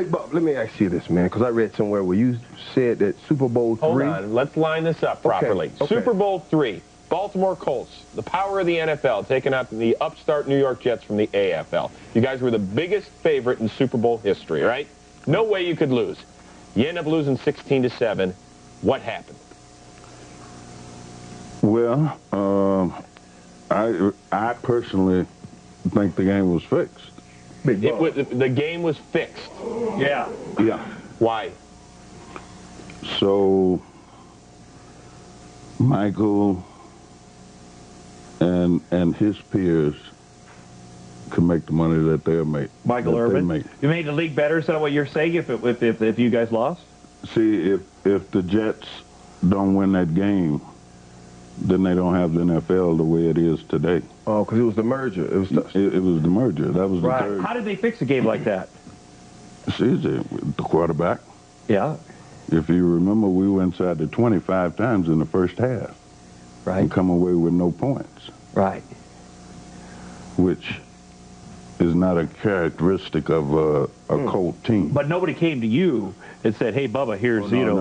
Hey, Bob, let me ask you this, man, because I read somewhere where you said that Super Bowl III... Hold on. Let's line this up properly. Okay. Super Bowl III, Baltimore Colts, the power of the NFL, taking out the upstart New York Jets from the AFL. You guys were the biggest favorite in Super Bowl history, right? No way you could lose. You end up losing 16-7. What happened? Well, I personally think the game was fixed. The game was fixed. Yeah. Yeah. Why? So Michael and his peers could make the money that they'll make. Michael Irvin? You made the league better, is that what you're saying, if you guys lost? See, if the Jets don't win that game, then they don't have the NFL the way it is today. Oh, because it was the merger. It was the merger. That was the Right. third. How did they fix a game like that? See, the quarterback. Yeah. If you remember, we were inside the 25 times in the first half. Right. And come away with no points. Right. Which is not a characteristic of a Colt team. But nobody came to you and said, "Hey, Bubba, here's No.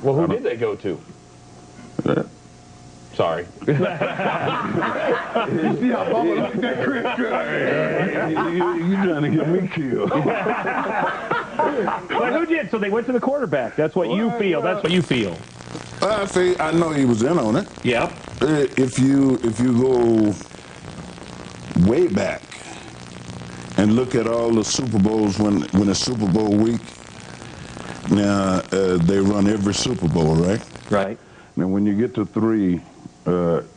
Well, who did they go to? Sorry. You see how Bubba looked at that Chris? You're trying to get me killed. But who did? So they went to the quarterback. That's what you feel. That's what you feel. I know he was in on it. Yeah. If you go way back and look at all the Super Bowls when it's Super Bowl week, now they run every Super Bowl, right? Right. Now when you get to 3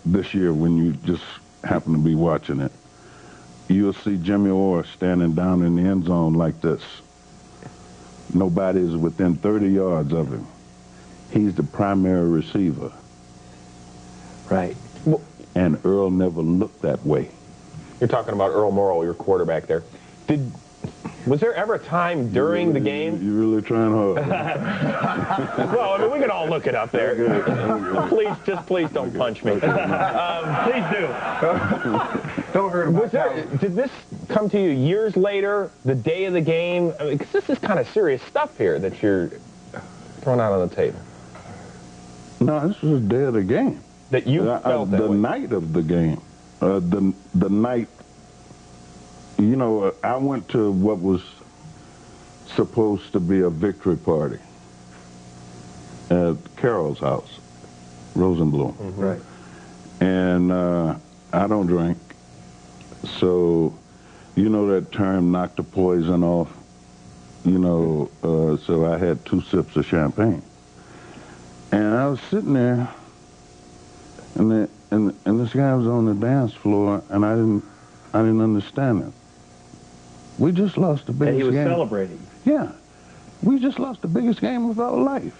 this year, when you just happen to be watching it, you'll see Jimmy Orr standing down in the end zone like this. Nobody is within 30 yards of him. He's the primary receiver. Right. And Earl never looked that way. You're talking about Earl Morrall, your quarterback there. Was there ever a time during the game? You're really trying hard. Well, I mean, we can all look it up there. Please don't punch me. Please do. Don't hurt him. Did this come to you years later, the day of the game? I mean, 'cause this is kind of serious stuff here that you're throwing out on the table. No, this was the day of the game. That you felt that the way. night of the game. The night, you know, I went to what was supposed to be a victory party at Carol's house, Rosenblum. Mm-hmm. Right. And I don't drink, so you know that term, knock the poison off, you know, so I had 2 sips of champagne. And I was sitting there, and this guy was on the dance floor, and I didn't understand it. We just lost the biggest game. And he was celebrating. Yeah, we just lost the biggest game of our life.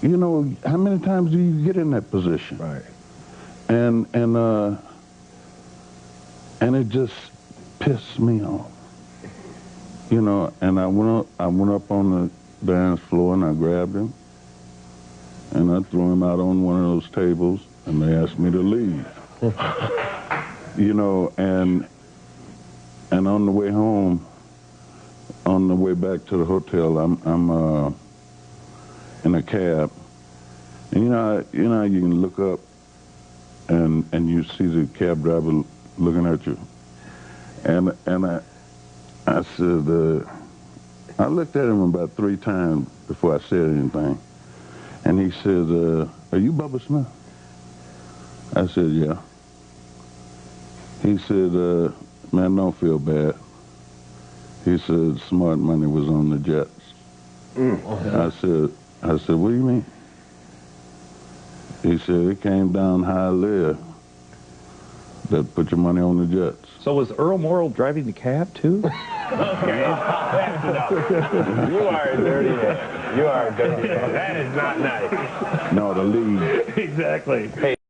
You know, how many times do you get in that position? Right. And it just pissed me off. You know, and I went up on the dance floor and I grabbed him and I threw him out on one of those tables and they asked me to leave. You know, and on the way home, on the way back to the hotel, I'm in a cab, and you know you can look up and you see the cab driver looking at you, and I said, I looked at him about 3 times before I said anything, and he said, "Are you Bubba Smith?" I said, "Yeah." He said, "Man, don't feel bad." He said, "Smart money was on the Jets." I said, "What do you mean?" He said, "It came down how I live. That put your money on the Jets." So was Earl Morrall driving the cab, too? Okay, that's enough. You are a dirty man. You are a dirty man. That is not nice. No, the league. Exactly. Hey.